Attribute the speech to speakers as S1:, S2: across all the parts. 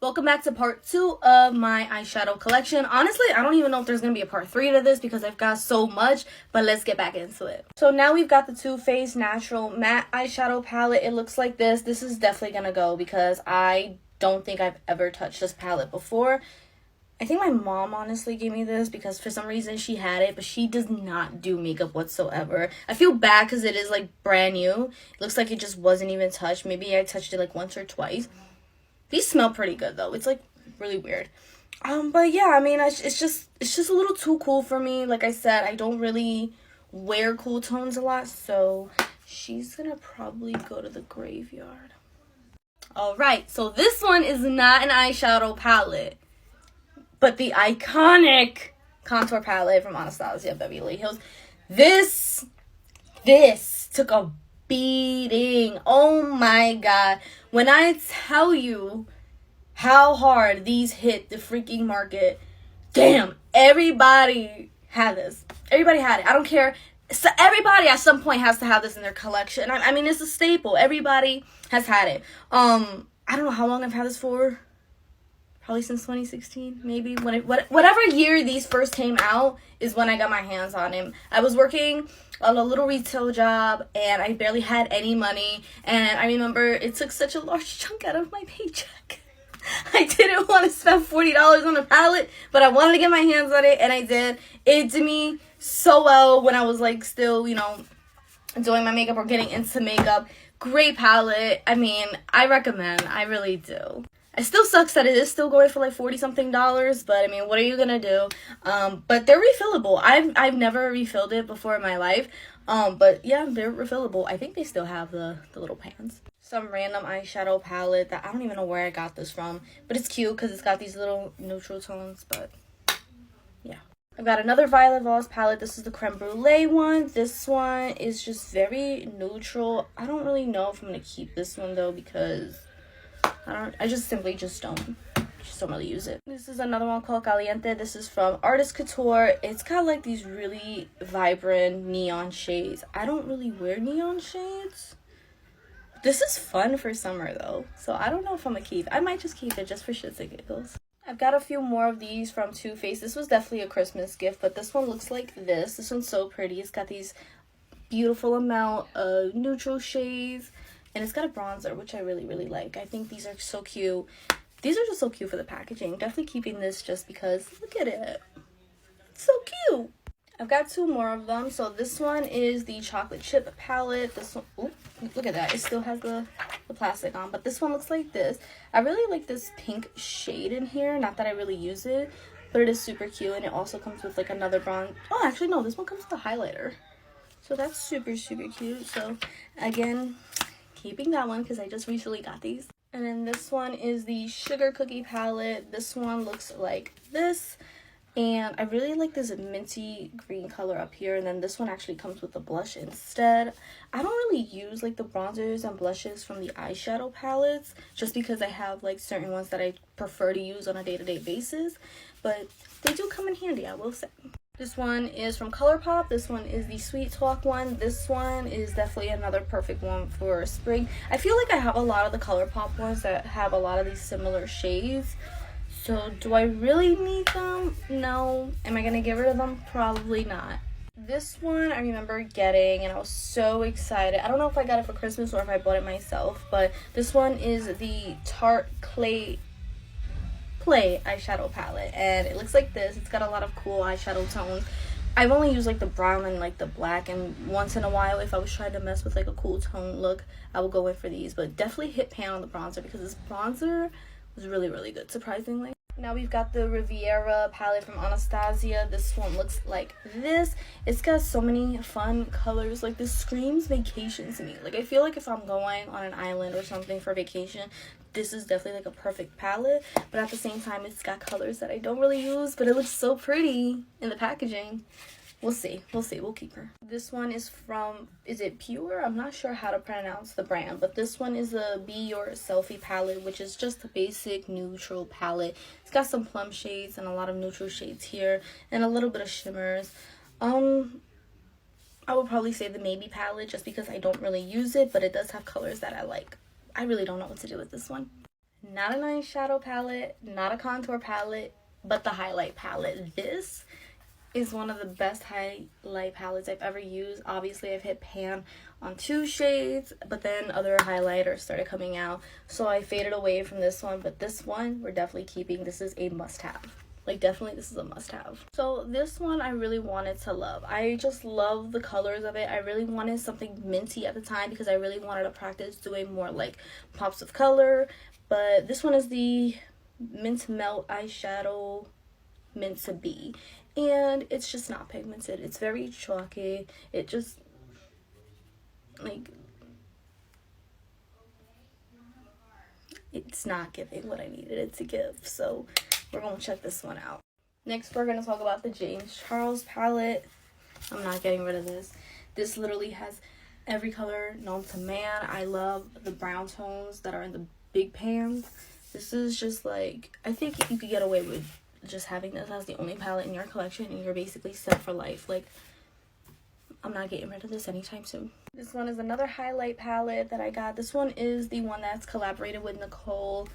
S1: Welcome back to part 2 of my eyeshadow collection. Honestly, I don't even know if there's going to be a part 3 to this because I've got so much, but let's get back into it. So now we've got the Too Faced Natural Matte Eyeshadow Palette. It looks like this. This is definitely going to go because I don't think I've ever touched this palette before. I think my mom honestly gave me this because for some reason she had it, but she does not do makeup whatsoever. I feel bad because it is like brand new. It looks like it just wasn't even touched. Maybe I touched it like once or twice. These smell pretty good though. It's like really weird. But yeah, I mean, it's just a little too cool for me. Like I said, I don't really wear cool tones a lot, so she's gonna probably go to the graveyard. All right, so this one is not an eyeshadow palette, but the iconic contour palette from Anastasia Beverly Hills. This took a beating. Oh my god. When I tell you how hard these hit the freaking market, damn, everybody had this. Everybody had it. I don't care. So everybody at some point has to have this in their collection. I mean, it's a staple. Everybody has had it. I don't know how long I've had this for. Probably since 2016, maybe. Whatever year these first came out is when I got my hands on him. I was working on a little retail job, and I barely had any money. And I remember it took such a large chunk out of my paycheck. I didn't want to spend $40 on a palette, but I wanted to get my hands on it, and I did. It did me so well when I was, like, still, you know, doing my makeup or getting into makeup. Great palette. I mean, I recommend. I really do. It still sucks that it is still going for like $40-something, but I mean, what are you gonna do? But they're refillable. I've never refilled it before in my life. But yeah, they're refillable. I think they still have the little pans. Some random eyeshadow palette that I don't even know where I got this from, but it's cute because it's got these little neutral tones. But yeah, I've got another Violet Voss palette. This is the Creme Brulee one. This one is just very neutral. I don't really know if I'm gonna keep this one though because I just simply don't really use it. This is another one called Caliente. This is from Artist Couture. It's got like these really vibrant neon shades. I don't really wear neon shades. This is fun for summer though, so I don't know if I'm gonna keep. I might just keep it just for shits and giggles. I've got a few more of these from Too Faced. This was definitely a Christmas gift, but this one looks like this. This one's so pretty. It's got these beautiful amount of neutral shades. And it's got a bronzer, which I really, really like. I think these are so cute. These are just so cute for the packaging. Definitely keeping this just because, look at it. It's so cute. I've got two more of them. So this one is the chocolate chip palette. This one, ooh, look at that. It still has the plastic on. But this one looks like this. I really like this pink shade in here. Not that I really use it, but it is super cute. And it also comes with like another bronze. Oh, actually, no. This one comes with a highlighter. So that's super, super cute. So, again, keeping that one because I just recently got these. And then this one is the Sugar Cookie palette. This one looks like this, and I really like this minty green color up here. And then this one actually comes with a blush instead. I don't really use like the bronzers and blushes from the eyeshadow palettes just because I have like certain ones that I prefer to use on a day-to-day basis, but they do come in handy, I will say. This one is from ColourPop. This one is the Sweet Talk one. This one is definitely another perfect one for spring. I feel like I have a lot of the ColourPop ones that have a lot of these similar shades. So do I really need them? No. Am I going to get rid of them? Probably not. This one I remember getting and I was so excited. I don't know if I got it for Christmas or if I bought it myself, but this one is the Tarte Play eyeshadow palette, and it looks like this. It's got a lot of cool eyeshadow tones. I've only used like the brown and like the black, and once in a while if I was trying to mess with like a cool tone look, I will go in for these, but definitely hit pan on the bronzer because this bronzer was really, really good, surprisingly. Now we've got the Riviera palette from Anastasia. This one looks like this. It's got so many fun colors. Like, this screams vacation to me. Like, I feel like if I'm going on an island or something for vacation, this is definitely like a perfect palette. But at the same time, it's got colors that I don't really use, but it looks so pretty in the packaging. We'll see. We'll keep her. This one is from, is it Pure? I'm not sure how to pronounce the brand, but this one is the Be Your Selfie palette, which is just a basic neutral palette. It's got some plum shades and a lot of neutral shades here and a little bit of shimmers. I would probably say the Maybe palette just because I don't really use it, but it does have colors that I like. I really don't know what to do with this one. Not an eyeshadow palette, not a contour palette, but the highlight palette. This is one of the best highlight palettes I've ever used. Obviously, I've hit pan on 2 shades, but then other highlighters started coming out, so I faded away from this one. But this one, we're definitely keeping. This is a must-have. Like, definitely, this is a must-have. So this one I really wanted to love. I just love the colors of it. I really wanted something minty at the time because I really wanted to practice doing more, like, pops of color. But this one is the Mint Melt Eyeshadow Mint to Be. And it's just not pigmented. It's very chalky. It just, like, it's not giving what I needed it to give. So we're going to check this one out. Next, we're going to talk about the James Charles palette. I'm not getting rid of this. This literally has every color known to man. I love the brown tones that are in the big pans. This is just like, I think you could get away with just having this as the only palette in your collection and you're basically set for life. Like, I'm not getting rid of this anytime soon. This one is another highlight palette that I got. This one is the one that's collaborated with Nicole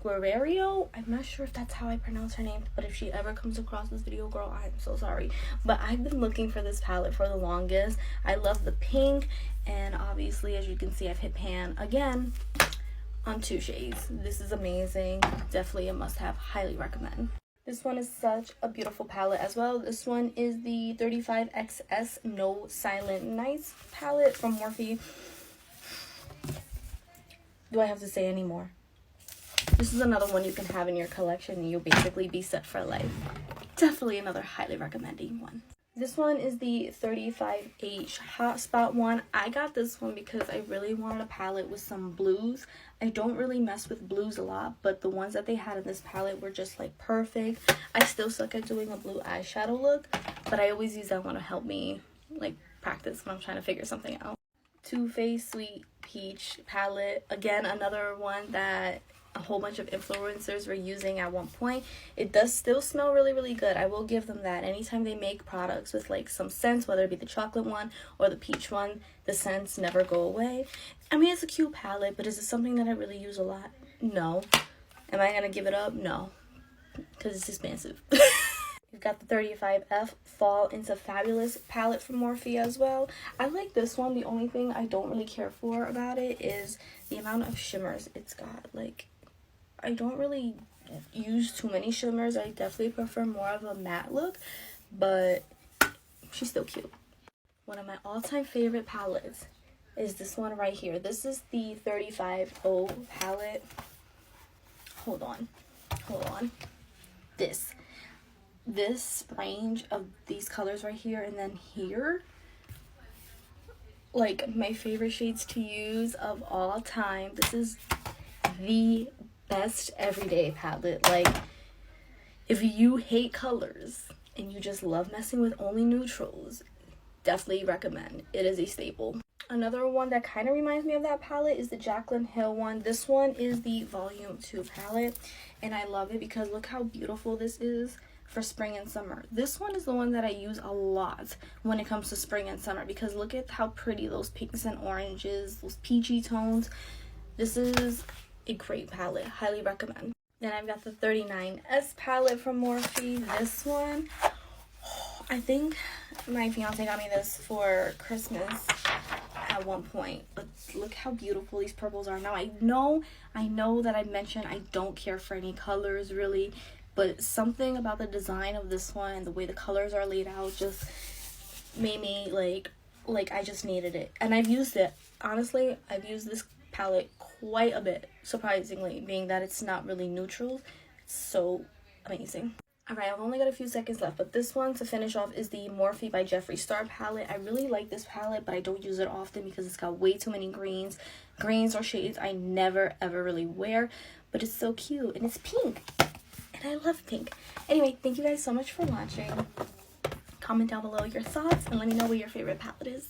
S1: Guerrero. I'm not sure if that's how I pronounce her name, but if she ever comes across this video, girl, I'm so sorry. But I've been looking for this palette for the longest. I love the pink, and obviously, as you can see, I've hit pan again on 2 shades. This is amazing. Definitely a must-have. Highly recommend. This one is such a beautiful palette as well. This one is the 35XS No Silent Nights palette from Morphe. Do I have to say any more? This is another one you can have in your collection and you'll basically be set for life. Definitely another highly recommending one. This one is the 35H Hotspot one. I got this one because I really wanted a palette with some blues. I don't really mess with blues a lot, but the ones that they had in this palette were just like perfect. I still suck at doing a blue eyeshadow look, but I always use that one to help me like practice when I'm trying to figure something out. Too Faced Sweet Peach palette. Again, another one that a whole bunch of influencers were using at one point. It does still smell really, really good. I will give them that. Anytime they make products with like some scents, whether it be the chocolate one or the peach one, the scents never go away. I mean, it's a cute palette, but is it something that I really use a lot? No. Am I gonna give it up? No, because it's expensive. We've got the 35F Fall Into Fabulous palette from Morphe as well. I like this one. The only thing I don't really care for about it is the amount of shimmers it's got. Like, I don't really use too many shimmers. I definitely prefer more of a matte look, but she's still cute. One of my all-time favorite palettes is this one right here. This is the 35O palette. Hold on. This range of these colors right here and then here, like my favorite shades to use of all time. This is the best everyday palette. Like, if you hate colors and you just love messing with only neutrals, definitely recommend. It is a staple. Another one that kind of reminds me of that palette is the Jaclyn Hill one. This one is the Volume 2 palette, and I love it because look how beautiful this is for spring and summer. This one is the one that I use a lot when it comes to spring and summer because look at how pretty those pinks and oranges, those peachy tones. This is a great palette. Highly recommend. Then I've got the 39S palette from Morphe. This one, I think my fiance got me this for Christmas at one point, but look how beautiful these purples are. Now I know that I mentioned I don't care for any colors really, but something about the design of this one and the way the colors are laid out just made me like I just needed it. And I've used it. Honestly, I've used this palette quite a bit, surprisingly, being that it's not really neutral. It's so amazing. Alright, I've only got a few seconds left, but this one to finish off is the Morphe by Jeffree Star palette. I really like this palette, but I don't use it often because it's got way too many greens or shades I never ever really wear, but it's so cute and it's pink and I love pink. Anyway, thank you guys so much for watching. Comment down below your thoughts and let me know what your favorite palette is.